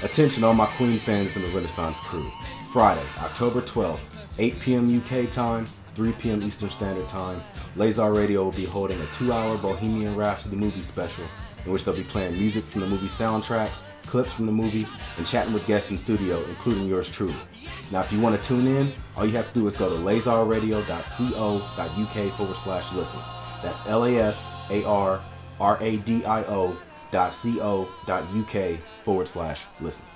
Attention all my Queen fans and the Renaissance crew. Friday, October 12th, 8 p.m. UK time, 3 p.m. Eastern Standard Time, Lazar Radio will be holding a 2-hour Bohemian Rhapsody movie special in which they'll be playing music from the movie soundtrack, clips from the movie, and chatting with guests in studio, including yours truly. Now, if you want to tune in, all you have to do is go to lazarradio.co.uk/listen. That's LASARRADIO.co.uk/listen.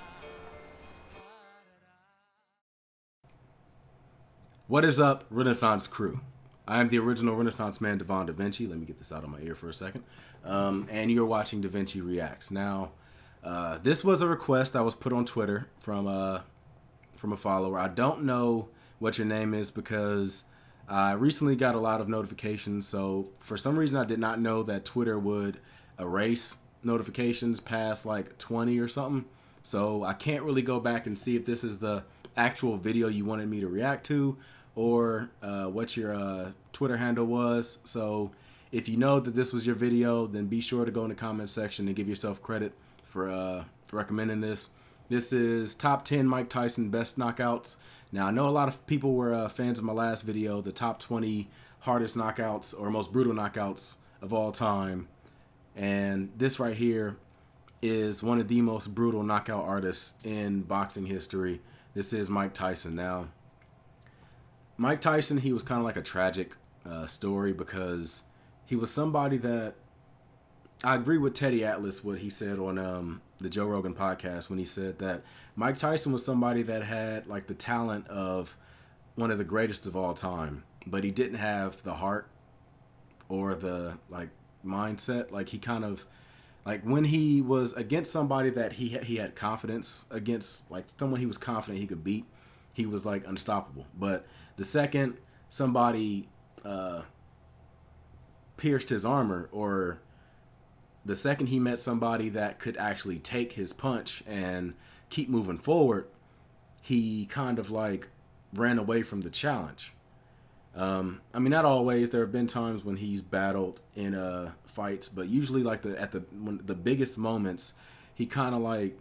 What is up, Renaissance crew? I am the original Renaissance man, Devon DaVinci. Let me get this out of my ear for a second. And you're watching DaVinci Reacts. Now, this was a request that was put on Twitter from a follower. I don't know what your name is because I recently got a lot of notifications. So for some reason, I did not know that Twitter would erase notifications past like 20 or something. So I can't really go back and see if this is the actual video you wanted me to react to or what your Twitter handle was. So if you know that this was your video, then be sure to go in the comment section and give yourself credit for recommending this. This is top 10 Mike Tyson best knockouts. Now, I know a lot of people were fans of my last video, the top 20 hardest knockouts or most brutal knockouts of all time. And this right here is one of the most brutal knockout artists in boxing history. This is Mike Tyson. Now, Mike Tyson, he was kind of like a tragic story because he was somebody that, I agree with Teddy Atlas, what he said on the Joe Rogan podcast when he said that Mike Tyson was somebody that had like the talent of one of the greatest of all time, but he didn't have the heart or the like mindset. Like he kind of, like when he was against somebody that he had confidence against, like someone he was confident he could beat, he was like unstoppable. But the second somebody pierced his armor, or the second he met somebody that could actually take his punch and keep moving forward, he kind of like ran away from the challenge. I mean, not always. There have been times when he's battled in fights, but usually like at the biggest moments, he kind of like,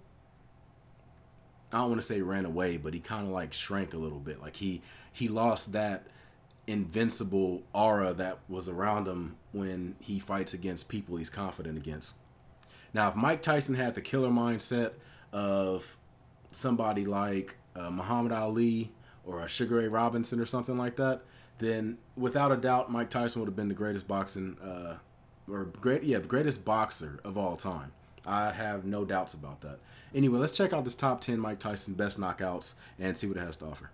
I don't want to say ran away, but he kind of like shrank a little bit. Like he lost that invincible aura that was around him when he fights against people he's confident against. Now, if Mike Tyson had the killer mindset of somebody like Muhammad Ali or a Sugar Ray Robinson or something like that, then without a doubt, Mike Tyson would have been the greatest greatest boxer of all time. I have no doubts about that. Anyway, let's check out this top 10 Mike Tyson best knockouts and see what it has to offer.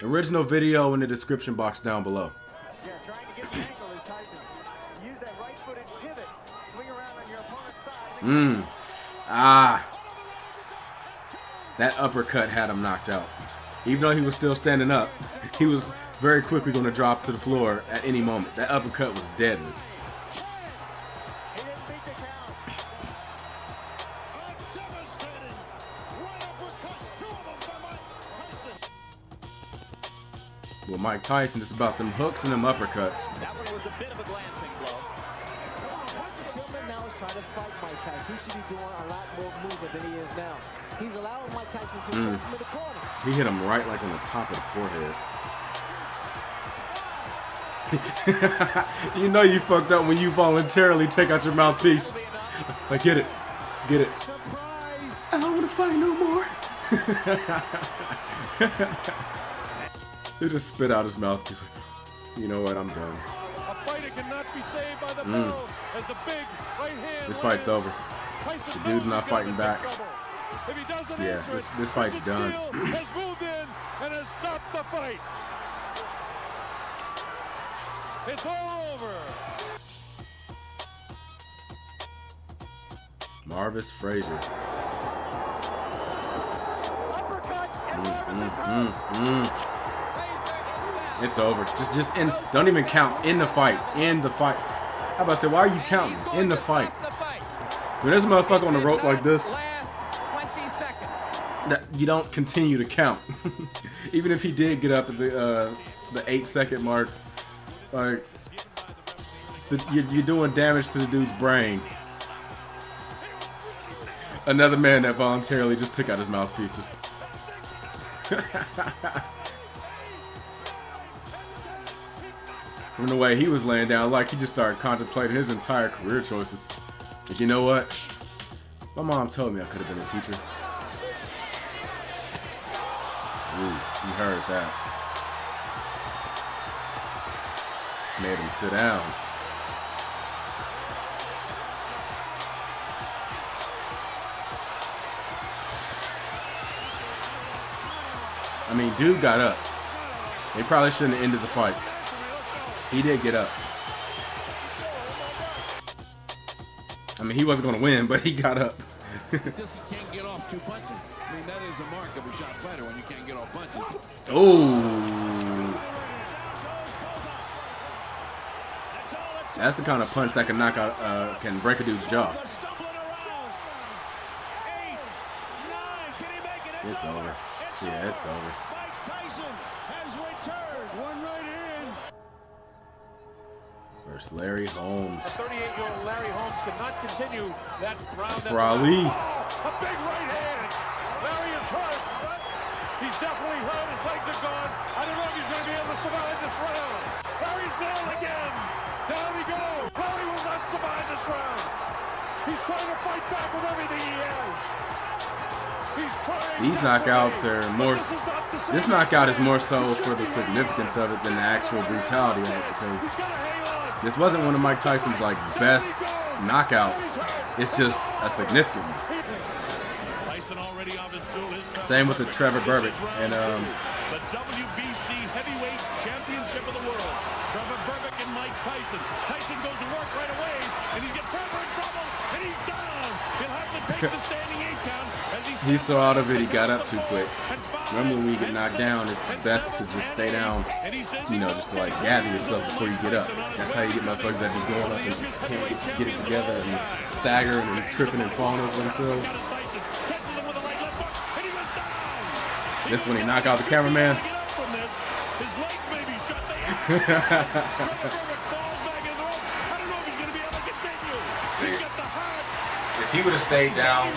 Original video in the description box down below. Yeah, trying to get the angle is Tyson. Use that right-footed pivot. Swing around on your opponent's side. That uppercut had him knocked out. Even though he was still standing up, he was very quickly going to drop to the floor at any moment. That uppercut was deadly. He didn't beat the count. Devastating. Right uppercut. Two of them by Mike Tyson. With Mike Tyson, it's about them hooks and them uppercuts. That one was a bit of a glancing blow. Tillman now is trying to fight Mike Tyson. He should be doing a lot more movement than he is now. He's allowing Mike Tyson to shove him in the corner. He hit him right like on the top of the forehead. You know you fucked up when you voluntarily take out your mouthpiece. Like, get it. Get it. Surprise! I don't want to fight no more. He just spit out his mouthpiece. Like, you know what? I'm done. A fighter cannot be saved by the bell as the big right hand. This fight's over. Tyson The dude's knows not he's gonna fighting be back. in trouble. If he doesn't Yeah, answer this it, fight's Richard done. Steele has moved in and has stopped the fight. It's all over. Marvis Frazier. Uppercut! It's over. Just in. Don't even count. In the fight. In the fight. How about to say, why are you counting? In the fight. When there's a motherfucker on the rope like this, that you don't continue to count. Even if he did get up at the 8-second mark, like You're doing damage to the dude's brain. Another man that voluntarily just took out his mouthpieces. From the way he was laying down, like he just started contemplating his entire career choices. Like, you know what? My mom told me I could have been a teacher. Ooh, you heard that. Made him sit down. I mean, dude got up. They probably shouldn't have ended the fight. He did get up. I mean, he wasn't going to win, but he got up. Just he can't get off 2 punches. I mean, that is a mark of a shot fighter when you can't get off punches. Oh. That's the kind of punch that can knock out, can break a dude's jaw. It's over. Yeah, it's over. Tyson has returned. One right in. Versus Larry Holmes. 38-year-old Larry Holmes cannot continue that round. That's for Ali. A big right hand. Larry is hurt. He's definitely hurt. His legs are gone. I don't know if he's going to be able to survive this round. Larry's down again. Down he goes. Larry will not survive this round. He's trying to fight back with everything he has. He's trying. These knockouts are more. This knockout is more so for the significance of it than the actual brutality of it, because this wasn't one of Mike Tyson's like best knockouts. It's just a significant one. Same with the Trevor Berbick and the WBC heavyweight championship of the world. Trevor Berbick and Mike Tyson. Tyson goes to work right away, and he gets Trevor in trouble, and he's down. He'll have to take the standing 8 count as he saw out of it. He got up too quick. Remember, when you get knocked down, it's best to just stay down, you know, just to like gather yourself before you get up. That's how you get motherfuckers that be going up and can't get it together and staggering and tripping and falling over themselves. This when he knocked out the cameraman. See, if he would have stayed down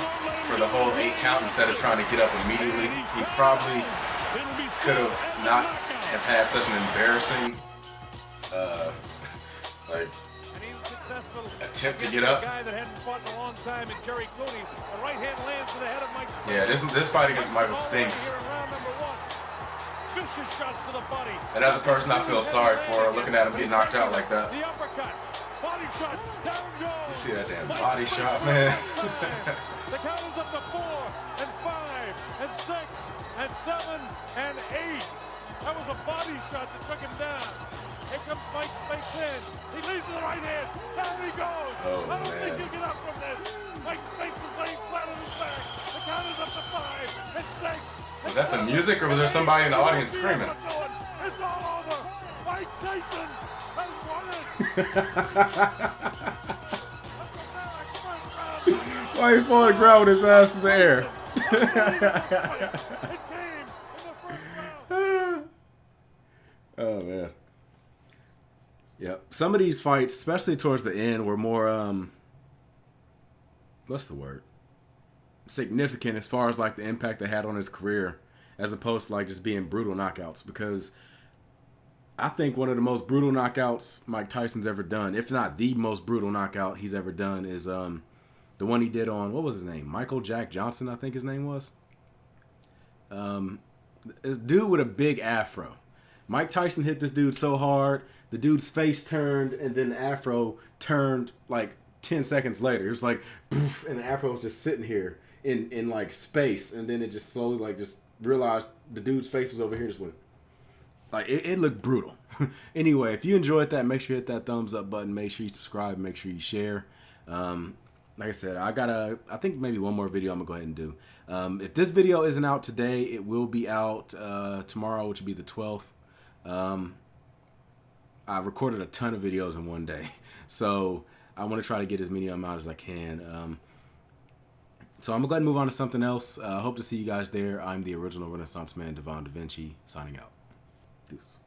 for the whole 8 count instead of trying to get up immediately, he probably could have not have had such an embarrassing like attempt to get up. Yeah, this fight against Michael Spinks. Another person I feel sorry for, looking at him get knocked out like that. You see that damn body shot, man? The count is up to 4 and 5 and 6 and 7 and 8. That was a body shot that took him down. Here comes Mike Spinks in. He leads to the right hand. Down he goes. Oh, I don't think man. he'll get up from this. Mike Spinks is laying flat on his back. The count is up to 5 and 6. Was that the music, or was there somebody in the audience screaming? It's all over. Mike Tyson has won it. Why he fall on the ground with his ass in the air? Oh man. Yep. Some of these fights, especially towards the end, were more what's the word? Significant as far as like the impact they had on his career, as opposed to like just being brutal knockouts. Because I think one of the most brutal knockouts Mike Tyson's ever done, if not the most brutal knockout he's ever done, is the one he did on, what was his name? Michael Jack Johnson, I think his name was. This dude with a big afro. Mike Tyson hit this dude so hard, the dude's face turned, and then the afro turned like 10 seconds later. It was like, poof, and the afro was just sitting here in like space, and then it just slowly like just realized the dude's face was over here, just went. Like, it looked brutal. Anyway, if you enjoyed that, make sure you hit that thumbs up button. Make sure you subscribe. Make sure you share. Like I said, I think maybe one more video I'm going to go ahead and do. If this video isn't out today, it will be out tomorrow, which will be the 12th. I recorded a ton of videos in one day. So I want to try to get as many of them out as I can. So I'm going to go ahead and move on to something else. Hope to see you guys there. I'm the original Renaissance man, Devon DaVinci, signing out. Deuces.